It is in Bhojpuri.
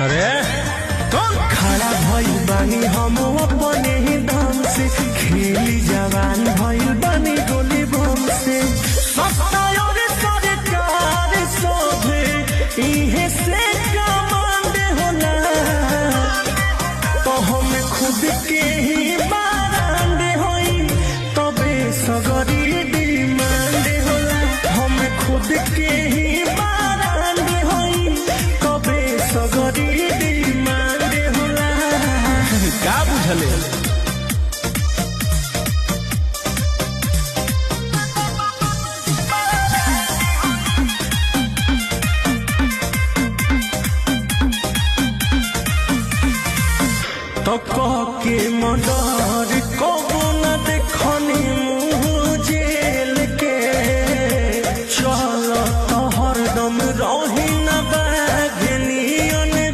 अरे कौन खड़ा भइल बानी हम अपने ही दम से, खेली जवान भइल बानी गोली बम से। सत्तायों सरकार सोधे इहे से कमांड होला, तो हम खुद के ही बारांड होई तबे सगरी डिमांड होला। हम खुद के ही बारांड होई तबे सगरी डिमांड होला। का बुझले तो कह के मडर कबो न देखनी